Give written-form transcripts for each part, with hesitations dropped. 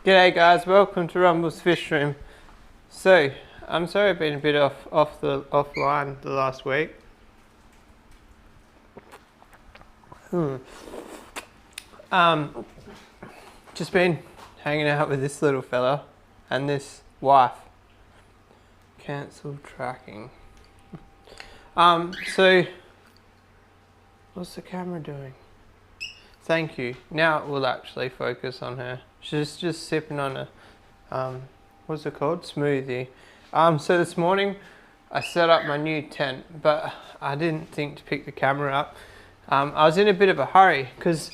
G'day guys, welcome to Rumble's Fish Room. So, I'm sorry I've been a bit offline the last week. Just been hanging out with this little fella and this wife. Cancelled tracking. So, what's the camera doing? Thank you. Now it will actually focus on her. She's just sipping on a, what's it called? Smoothie. So this morning I set up my new tent, but I didn't think to pick the camera up. I was in a bit of a hurry because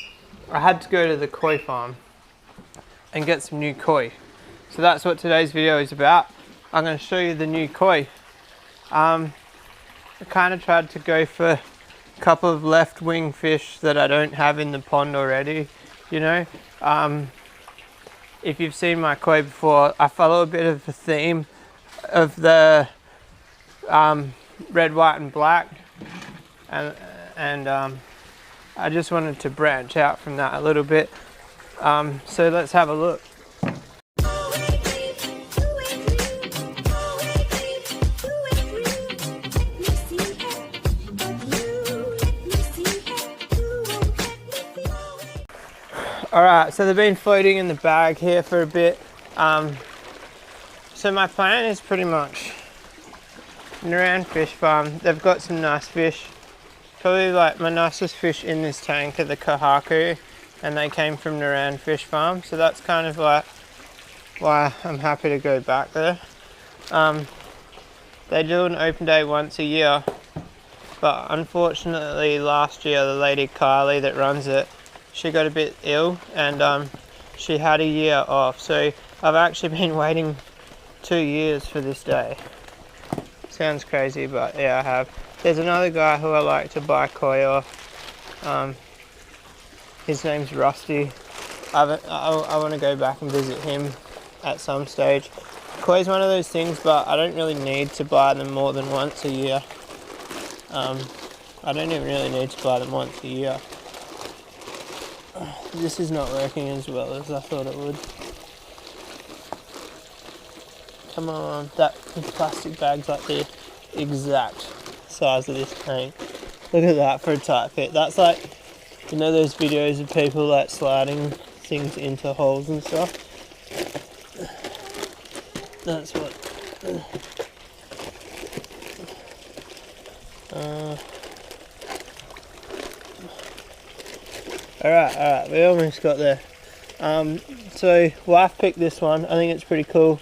I had to go to the koi farm and get some new koi. So that's what today's video is about. I'm going to show you the new koi. I kind of tried to go for a couple of left wing fish that I don't have in the pond already, you know. If you've seen my koi before, I follow a bit of the theme of the red, white and black, and I just wanted to branch out from that a little bit. So let's have a look. Alright, so they've been floating in the bag here for a bit. So my plan is pretty much Naran Fish Farm. They've got some nice fish. Probably like my nicest fish in this tank are the kahaku, and they came from Naran Fish Farm. So that's kind of like why I'm happy to go back there. They do an open day once a year, but unfortunately last year the lady Kylie that runs it, she got a bit ill and she had a year off. So I've actually been waiting 2 years for this day. Sounds crazy, but yeah, I have. There's another guy who I like to buy koi off. His name's Rusty. I want to go back and visit him at some stage. Koi is one of those things, but I don't really need to buy them more than once a year. I don't even really need to buy them once a year. This is not working as well as I thought it would. Come on, that plastic bag's like the exact size of this tank. Look at that for a tight fit. That's like, you know those videos of people like sliding things into holes and stuff? That's what... Alright, we almost got there. So wife picked this one. I think it's pretty cool.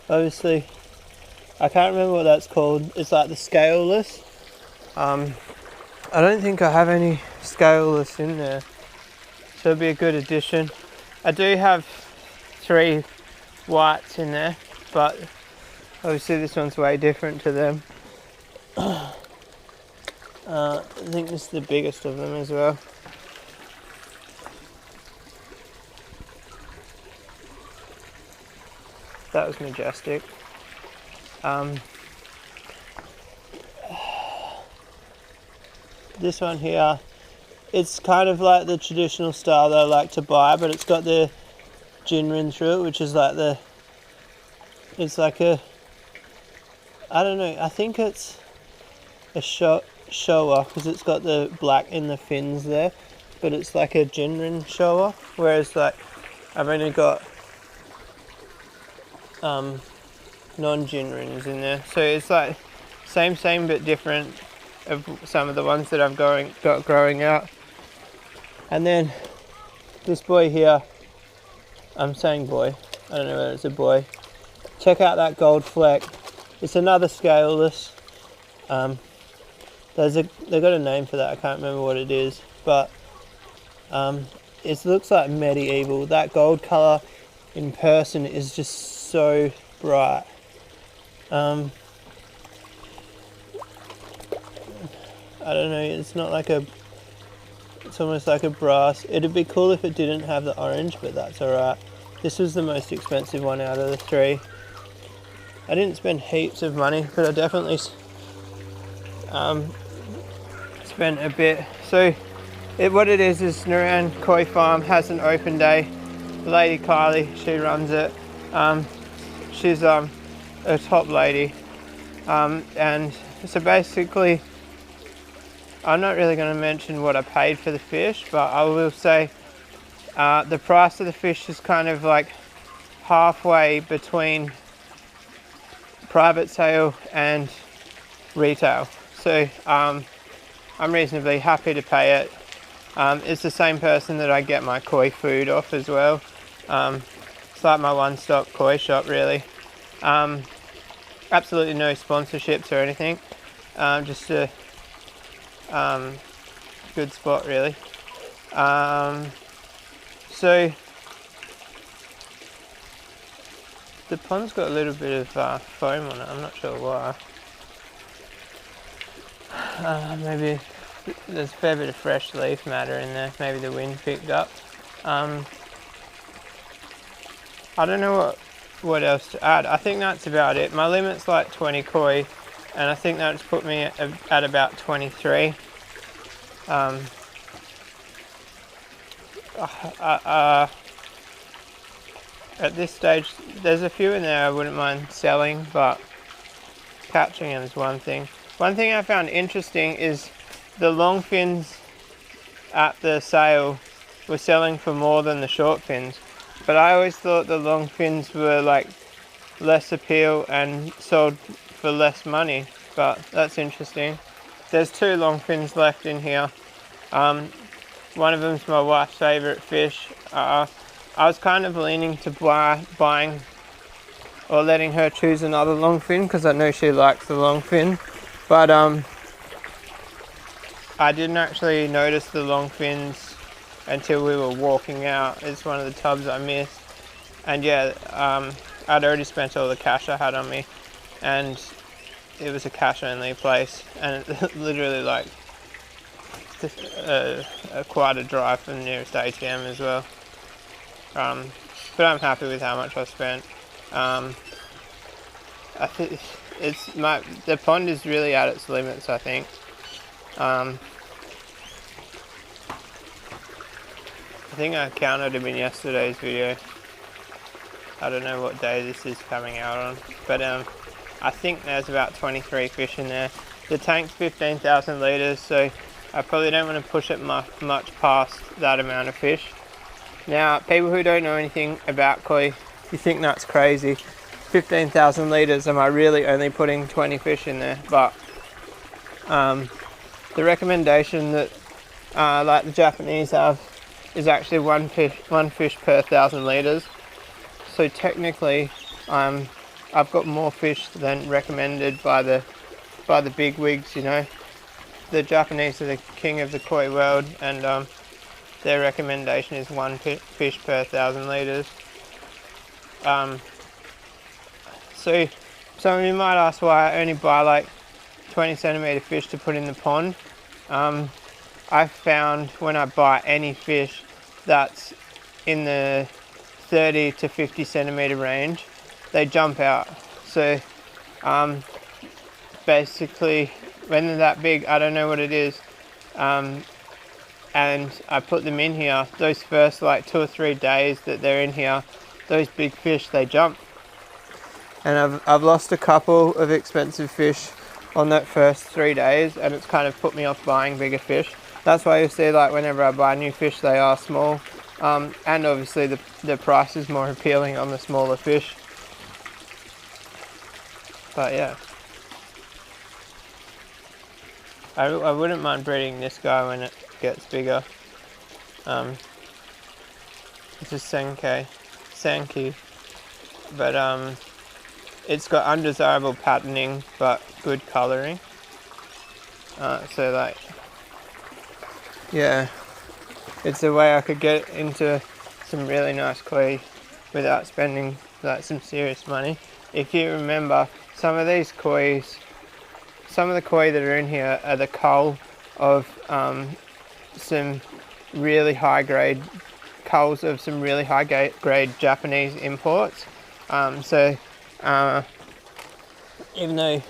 Obviously, I can't remember what that's called. It's like the scaleless. I don't think I have any scaleless in there, so it'll be a good addition. I do have 3 whites in there, but obviously this one's way different to them. I think this is the biggest of them as well. That was majestic. This one here, it's kind of like the traditional style that I like to buy, but it's got the Jinrin through it, which is like it's like a, I don't know, I think it's a showa because it's got the black in the fins there, but it's like a Jinrin showa, whereas like I've only got non-Jinrins in there, so it's like same but different of some of the ones that I've got growing out. And then this boy here, I'm saying boy, I don't know whether it's a boy. Check out that gold fleck. It's another scaleless. They've got a name for that, I can't remember what it is, but it looks like medieval. That gold colour in person is just so bright. I don't know, it's not like a, it's almost like a brass. It'd be cool if it didn't have the orange, but that's alright. This was the most expensive one out of the 3. I didn't spend heaps of money, but I definitely spent a bit. So what it is Naran Koi Farm has an open day the lady Kylie, she runs it. She's a top lady, and so basically, I'm not really going to mention what I paid for the fish, but I will say the price of the fish is kind of like halfway between private sale and retail. So I'm reasonably happy to pay it. It's the same person that I get my koi food off as well. It's like my one-stop koi shop, really. Absolutely no sponsorships or anything. Just a good spot, really. So the pond's got a little bit of foam on it. I'm not sure why. Maybe there's a fair bit of fresh leaf matter in there. Maybe the wind picked up. I don't know what else to add. I think that's about it. My limit's like 20 koi, and I think that's put me at about 23. At this stage, there's a few in there I wouldn't mind selling, but catching them is one thing. One thing I found interesting is the long fins at the sale were selling for more than the short fins, but I always thought the long fins were like less appeal and sold for less money, but that's interesting. There's 2 long fins left in here. One of them's my wife's favourite fish. I was kind of leaning to buying or letting her choose another long fin because I know she likes the long fin, but I didn't actually notice the long fins until we were walking out. It's one of the tubs I missed, and yeah, I'd already spent all the cash I had on me, and it was a cash only place, and literally like quite a drive from the nearest ATM as well. But I'm happy with how much I spent. I think the pond is really at its limits, I think. I think I counted them in yesterday's video. I don't know what day this is coming out on, but I think there's about 23 fish in there. The tank's 15,000 litres, so I probably don't want to push it much past that amount of fish. Now, people who don't know anything about koi, you think that's crazy. 15,000 litres, am I really only putting 20 fish in there? But the recommendation that like the Japanese have is actually one fish per 1,000 litres. So technically, I've got more fish than recommended by the big wigs, you know. The Japanese are the king of the koi world, and their recommendation is one fish per 1,000 litres. So some of you might ask why I only buy like 20 centimetre fish to put in the pond. I've found when I buy any fish that's in the 30 to 50 centimetre range, they jump out. So basically when they're that big, I don't know what it is, and I put them in here, those first like 2 or 3 days that they're in here, those big fish, they jump. And I've lost a couple of expensive fish on that first 3 days, and it's kind of put me off buying bigger fish. That's why you see like whenever I buy new fish, they are small, and obviously the price is more appealing on the smaller fish. But yeah, I wouldn't mind breeding this guy when it gets bigger. It's a Sankey, but it's got undesirable patterning but good colouring. So like, yeah, it's a way I could get into some really nice koi without spending like some serious money. If you remember, some of the koi that are in here are the cull of some really high grade culls of some really high grade Japanese imports. So even though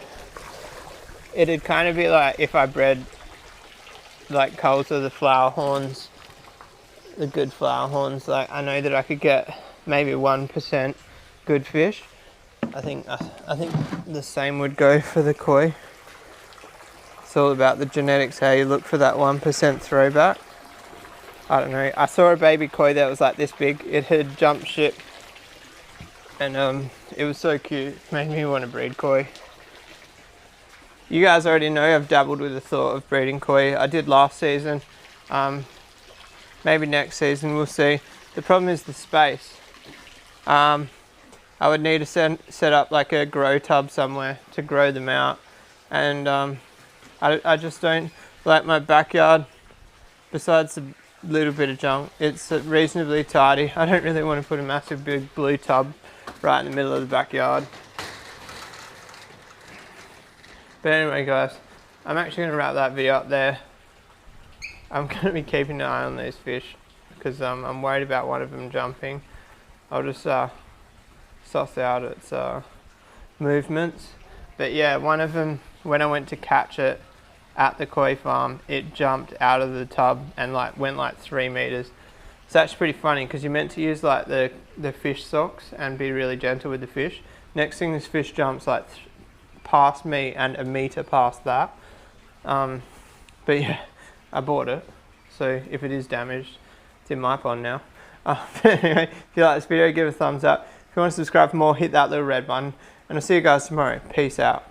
it'd kind of be like if I bred like culls of the flower horns the good flower horns. Like, I know that I could get maybe 1% good fish. I think the same would go for the koi. It's all about the genetics, how you look for that 1% throwback. I don't know. I saw a baby koi that was like this big. It had jumped ship, and it was so cute. It made me want to breed koi. You guys already know I've dabbled with the thought of breeding koi. I did last season. Maybe next season, we'll see. The problem is the space. I would need to set up like a grow tub somewhere to grow them out, and I just don't like my backyard. Besides a little bit of junk, it's reasonably tidy. I don't really want to put a massive big blue tub right in the middle of the backyard. But anyway guys, I'm actually going to wrap that video up there. I'm going to be keeping an eye on these fish because I'm worried about one of them jumping. I'll just suss out its movements. But yeah, one of them, when I went to catch it at the koi farm, it jumped out of the tub and like went like 3 meters. It's actually pretty funny because you're meant to use like the fish socks and be really gentle with the fish. Next thing, this fish jumps like past me and a meter past that. But yeah, I bought it, so if it is damaged, it's in my pond now. But anyway, if you like this video, give it a thumbs up. If you want to subscribe for more, hit that little red button, and I'll see you guys tomorrow. Peace out.